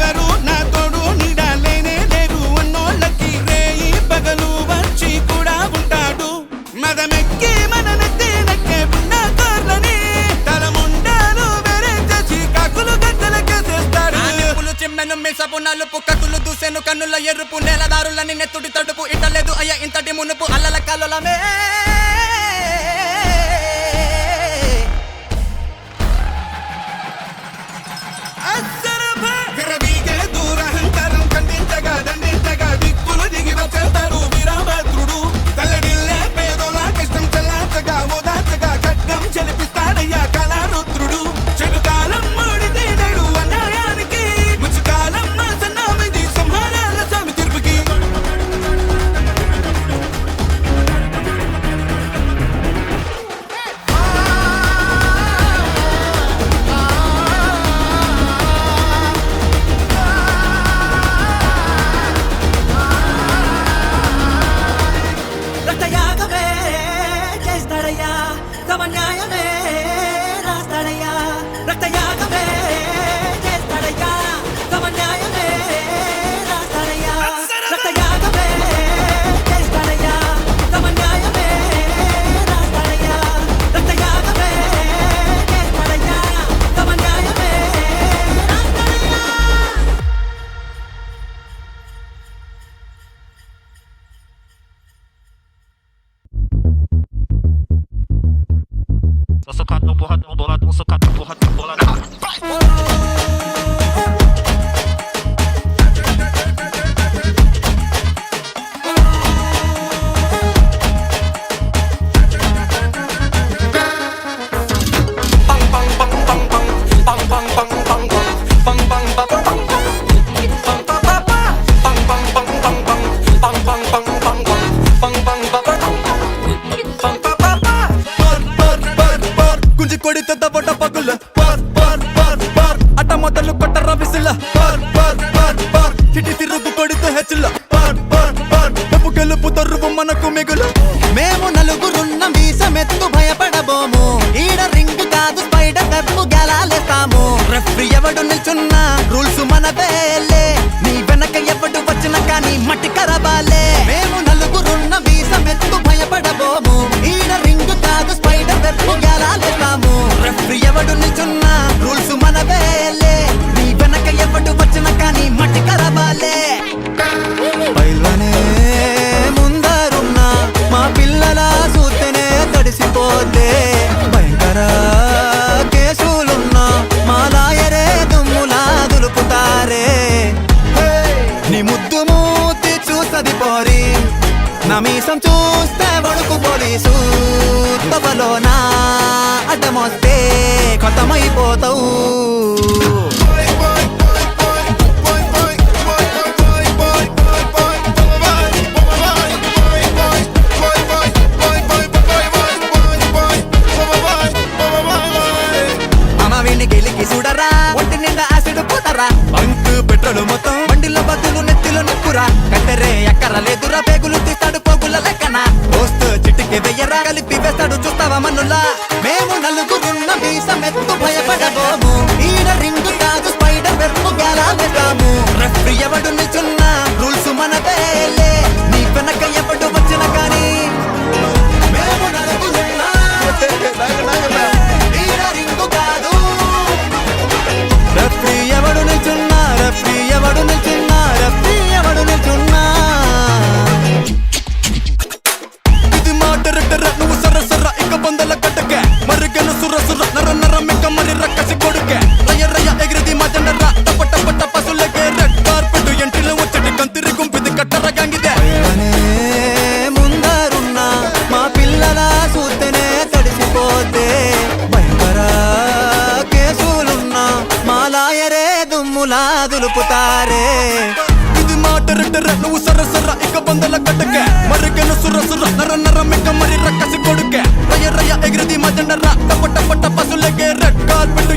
ఎవరు నా తోడు నీడాలేనే లేరు అన్నోళ్ళకి రేయి పగలు వచ్చి కూడా ఉంటాడు మదమెక్కి మన నెత్తి నక్కే ఉన్న కార్లని తల ముండాలు వేరే చేసి కాకులు గద్దలకేసేస్తాడు నిప్పులు చిమ్మెను మిసపు నలుపు కత్తులు దూసెను కన్నుల ఎరుపు నేలదారులని నెత్తుడి తడుపు ఇటలేదు అయ్య ఇంతటి మునుపు అల్లల కల్లలమే Socado porradão boladão, socado porradão boladão. మనకు మిగులు మేము నలుగురున్న మీసమెత్తు భయపడబోము ఈడ రింగ్ కాదు స్పైడర్ వెబ్ గెలాలేస్తాము రెఫ్రీ ఎవడు నిల్చున్నా రూల్స్ మనవేలే నీ వెనక ఎవడు వచ్చినా కానీ మట్టి కరబాలే మేము నలుగురున్న మీసమెత్తు భయపడబోము ఈడ రింగ్ కాదు స్పైడర్ వెబ్ గెలాలేస్తాము రెఫ్రీ ఎవడు నిల్చున్నా రూల్స్ మనవేలే నీ వెనక ఎవడు వచ్చినా కానీ మట్టి కరబాలే పైల్వనే తడిసిపోతే భయంకర కేసులున్నా మా లాయరే దుమ్ములా దులుపుతారే నీ ముద్దు మూతి చూసది పోరి నా మీసం చూస్తే వణుకు పోలీసు తబలోనా అడ్డమొస్తే ఖతమైపోతావు బంక్ పెట్రోలు మొత్తం బండిలో బతులు నెత్తిలో నిప్పురా కట్టెరే ఎక్కరలేదురా పేగులు తీస్తాడు పోగుల లెక్కన దోస్తు చిటికి వెయ్యరా కలిపి వేస్తాడు చూస్తావా మన్నులా మేము నలుగురున్న మీసమెత్తు భయపడబోము ఈడ రింగు కాదు స్పైడర్ వెబ్ గెలాలేస్తాము రెఫ్రీ ఎవడు నిల్చున్నా రూల్స్ మనవేలే నీ వెనక ఎవడు వచ్చిన కానీ మేము నలుగురున్నా ఈడ రింగు కాదు రెఫ్రీ ఎవడు నిల్చున్నా రెఫ్రీ ఎవడు నిల్చున్నా రెఫ్రీ ఎవడు నిల్చున్నా ఇది మాట రెట్టర నువ్వు సర్ర సర్ర ఇక బందల కట్టకే మరిగెను సుర్ర సుర్ర నర నర మిక్క మరి రక్కసి కొడుకే రయ రయ ఎగిరిది మా జెండర్రా టప టప టప సులకే రెడ్ కార్పెట్ ఎంట్రీలో వచ్చేటి కంతిరి గుంపిది కట్టర గాంగిదే ముందరున్నా మా పిల్లల చూస్తేనే తడిసిపోతే భయంకర కేసులున్నా మా లాయరే దుమ్ములా దులుపుతారే ఇది మాట రెట్టర నువ్వు సర్ర సర్ర ఇక బందల కట్టకే మరిగెను సుర్ర సుర్ర నర నర మిక్క మరి రక్కసి కొడుకే రయ రయ ఎగిరిది మా జెండర్రా టప టప టప సులకే రెడ్ కార్పెట్